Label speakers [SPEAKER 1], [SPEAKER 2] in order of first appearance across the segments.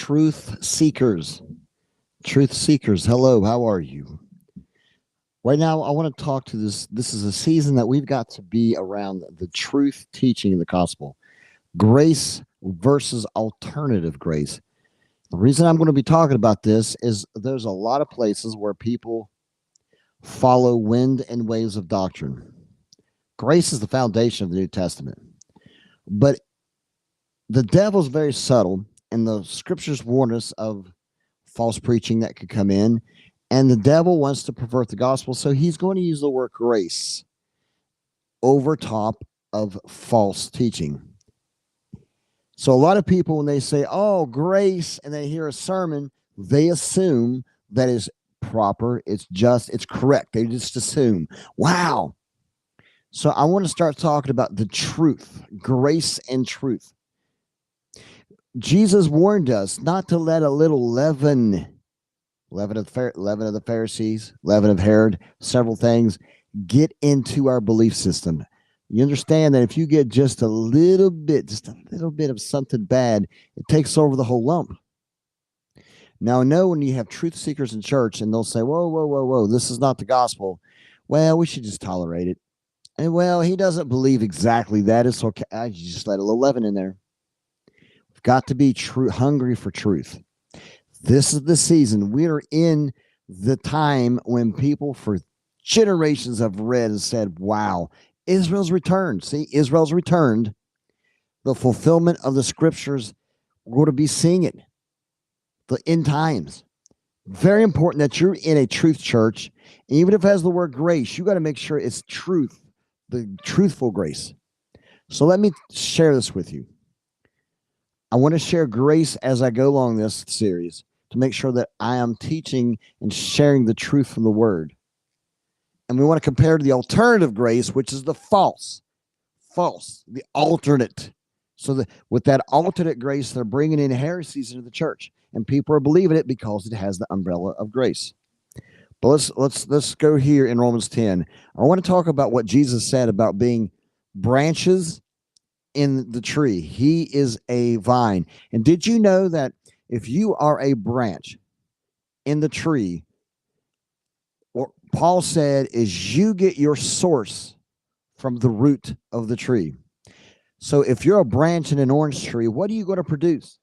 [SPEAKER 1] truth seekers. Truth seekers, hello, how are you? Right now, I want to talk to this. This is a season that we've got to be around the truth teaching of the gospel, grace versus alternative grace. The reason I'm going to be talking about this is there's a lot of places where people follow wind and waves of doctrine. Grace is the foundation of the New Testament, but the devil's very subtle, and the scriptures warn us of false preaching that could come in. And the devil wants to pervert the gospel, so he's going to use the word grace over top of false teaching. So a lot of people, when they say, oh, grace, and they hear a sermon, they assume that is proper, it's just, it's correct. They just assume, wow. So I want to start talking about the truth, grace and truth. Jesus warned us not to let a little leaven of the Pharisees, leaven of Herod, several things, get into our belief system. You understand that if you get just a little bit of something bad, it takes over the whole lump. Now, I know when you have truth seekers in church and they'll say, whoa, this is not the gospel. Well, we should just tolerate it. And well, he doesn't believe exactly that. It's okay. I just let a little leaven in there. We've got to be hungry for truth. This is the season. We are in the time when people for generations have read and said, wow, Israel's returned. See, Israel's returned. The fulfillment of the scriptures, we're going to be seeing it. The end times. Very important that you're in a truth church. Even if it has the word grace, you got to make sure it's truth, the truthful grace. So let me share this with you. I want to share grace as I go along this series to make sure that I am teaching and sharing the truth from the word. And we want to compare to the alternative grace, which is the false, the alternate. So with that alternate grace, they're bringing in heresies into the church, and people are believing it because it has the umbrella of grace. But let's go here in Romans 10. I want to talk about what Jesus said about being branches in the tree. He is a vine. And did you know that if you are a branch in the tree, what Paul said is you get your source from the root of the tree. So if you're a branch in an orange tree, what are you going to produce?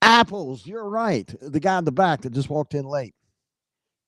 [SPEAKER 1] Apples. You're right. The guy in the back that just walked in late.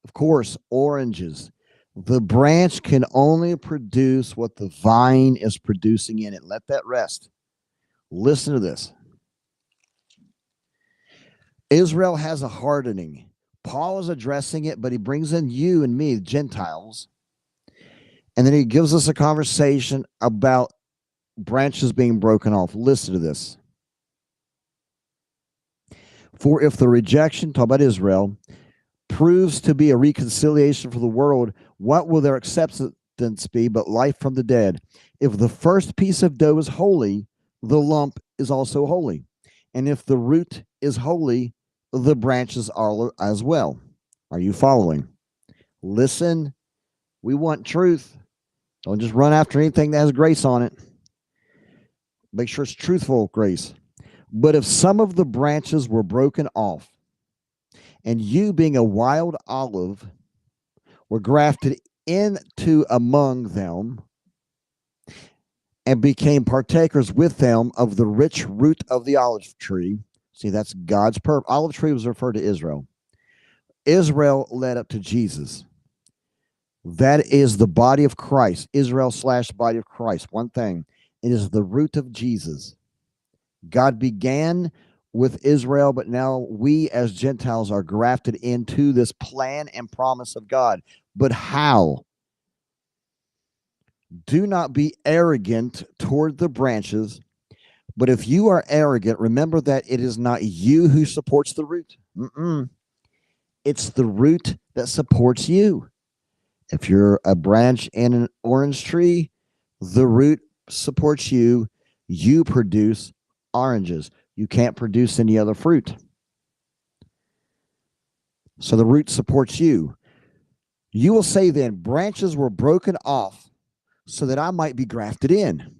[SPEAKER 1] Of course, oranges. The branch can only produce what the vine is producing in it. Let that rest. Listen to this. Israel has a hardening. Paul is addressing it, but he brings in you and me, Gentiles. And then he gives us a conversation about branches being broken off. Listen to this. For if the rejection, talk about Israel, proves to be a reconciliation for the world, what will their acceptance be but life from the dead? If the first piece of dough is holy, the lump is also holy. And if the root is holy, the branches are as well. Are you following? Listen, we want truth. Don't just run after anything that has grace on it. Make sure it's truthful grace. But if some of the branches were broken off, and you being a wild olive were grafted into among them, and became partakers with them of the rich root of the olive tree. See, that's God's purpose. Olive tree was referred to Israel. Israel led up to Jesus. That is the body of Christ. Israel / body of Christ. One thing. It is the root of Jesus. God began with Israel, but now we as Gentiles are grafted into this plan and promise of God. But how? Do not be arrogant toward the branches. But if you are arrogant, remember that it is not you who supports the root. It's the root that supports you. If you're a branch in an orange tree, the root supports you. You produce oranges. You can't produce any other fruit. So the root supports you. You will say then, branches were broken off so that I might be grafted in.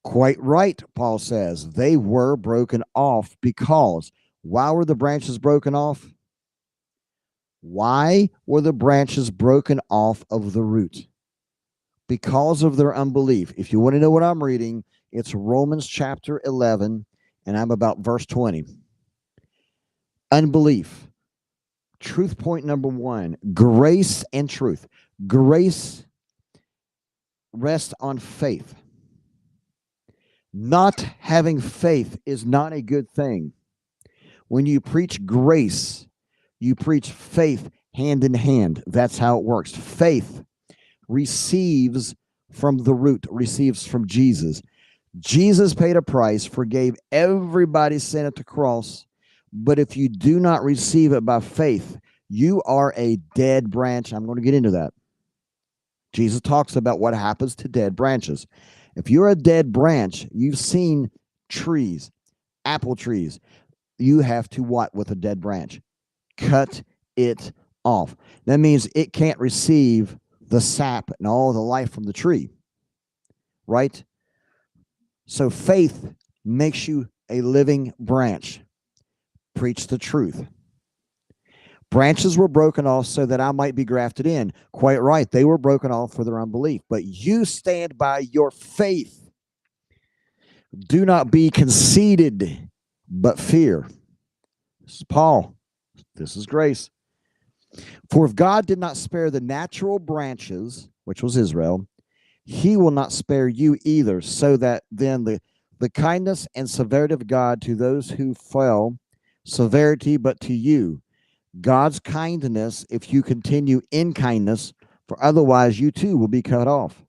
[SPEAKER 1] Quite right, Paul says. They were broken off because. Why were the branches broken off? Why were the branches broken off of the root? Because of their unbelief. If you want to know what I'm reading, it's Romans chapter 11, and I'm about verse 20. Unbelief. Truth point number one, grace and truth. Grace rests on faith. Not having faith is not a good thing. When you preach grace, you preach faith hand in hand. That's how it works. Faith receives from the root, receives from Jesus. Jesus paid a price, forgave everybody's sin at the cross. But if you do not receive it by faith, you are a dead branch. I'm going to get into that. Jesus talks about what happens to dead branches. If you're a dead branch, you've seen trees, apple trees. You have to what with a dead branch? Cut it off. That means it can't receive the sap and all the life from the tree, right? So faith makes you a living branch. Preach the truth. Branches were broken off so that I might be grafted in. Quite right. They were broken off for their unbelief. But you stand by your faith. Do not be conceited, but fear. This is Paul. This is grace. For if God did not spare the natural branches, which was Israel, he will not spare you either, so that then the kindness and severity of God to those who fell, severity, but to you, God's kindness, if you continue in kindness, for otherwise you too will be cut off.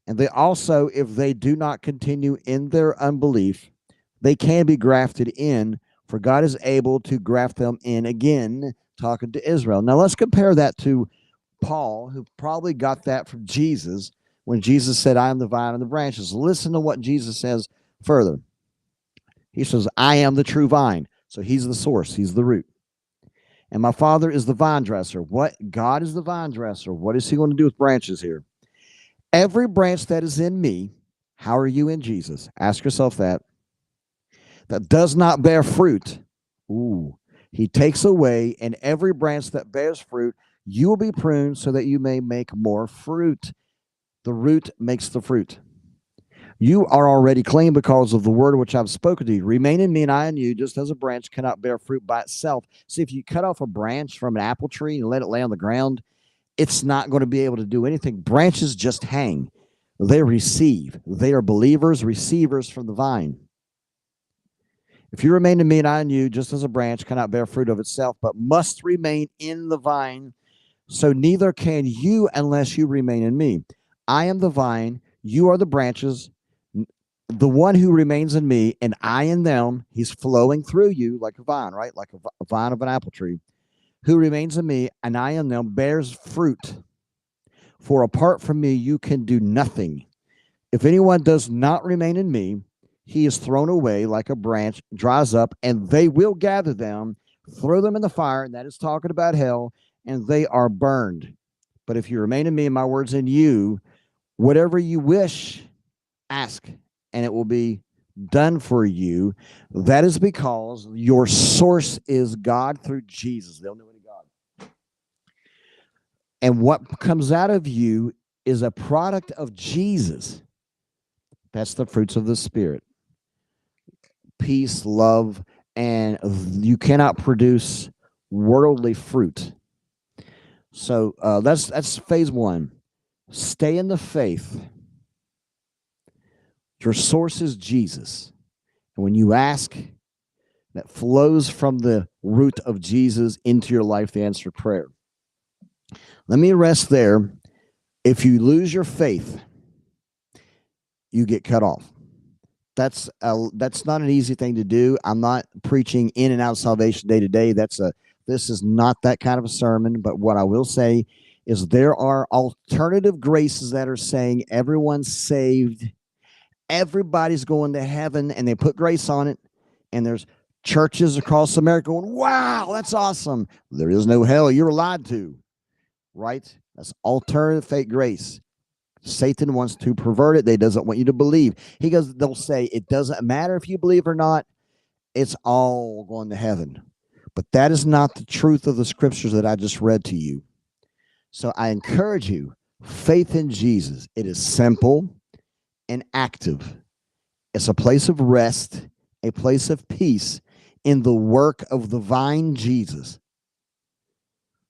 [SPEAKER 1] And they also, if they do not continue in their unbelief, they can be grafted in, for God is able to graft them in again, talking to Israel. Now let's compare that to Paul, who probably got that from Jesus when Jesus said, I am the vine and the branches. Listen to what Jesus says further. He says, I am the true vine. So he's the source, he's the root. And my Father is the vine dresser. What? God is the vine dresser. What is he going to do with branches here? Every branch that is in me, how are you in Jesus? Ask yourself that. That does not bear fruit. Ooh. He takes away, and every branch that bears fruit, you will be pruned so that you may make more fruit. The root makes the fruit. You are already clean because of the word which I've spoken to you. Remain in me and I in you, just as a branch cannot bear fruit by itself. See, if you cut off a branch from an apple tree and let it lay on the ground, it's not going to be able to do anything. Branches just hang. They receive. They are believers, receivers from the vine. If you remain in me and I in you, just as a branch cannot bear fruit of itself, but must remain in the vine, so neither can you unless you remain in me. I am the vine, you are the branches. The one who remains in me and I in them, he's flowing through you like a vine, right? Like a vine of an apple tree. Who remains in me and I in them bears fruit. For apart from me, you can do nothing. If anyone does not remain in me, he is thrown away like a branch, dries up, and they will gather them, throw them in the fire, and that is talking about hell, and they are burned. But if you remain in me and my words in you, whatever you wish, ask, and it will be done for you. That is because your source is God through Jesus. They'll know any God. And what comes out of you is a product of Jesus. That's the fruits of the Spirit. Peace, love, and you cannot produce worldly fruit. So that's phase one. Stay in the faith. Your source is Jesus. And when you ask, that flows from the root of Jesus into your life, the answered prayer. Let me rest there. If you lose your faith, you get cut off. That's not an easy thing to do. I'm not preaching in and out of salvation day to day. This is not that kind of a sermon. But what I will say is there are alternative graces that are saying everyone's saved, everybody's going to heaven, and they put grace on it. And there's churches across America going, wow, that's awesome. There is no hell. You're lied to, right? That's alternative fake grace. Satan wants to pervert it. They doesn't want you to believe. He goes, they'll say, it doesn't matter if you believe or not. It's all going to heaven. But that is not the truth of the scriptures that I just read to you. So I encourage you, faith in Jesus. It is simple and active. It's a place of rest, a place of peace in the work of the vine, Jesus.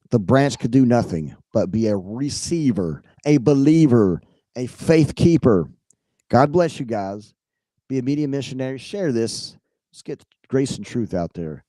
[SPEAKER 1] The branch could do nothing but be a receiver, a believer, a faith keeper. God bless you guys. Be a media missionary. Share this. Let's get grace and truth out there.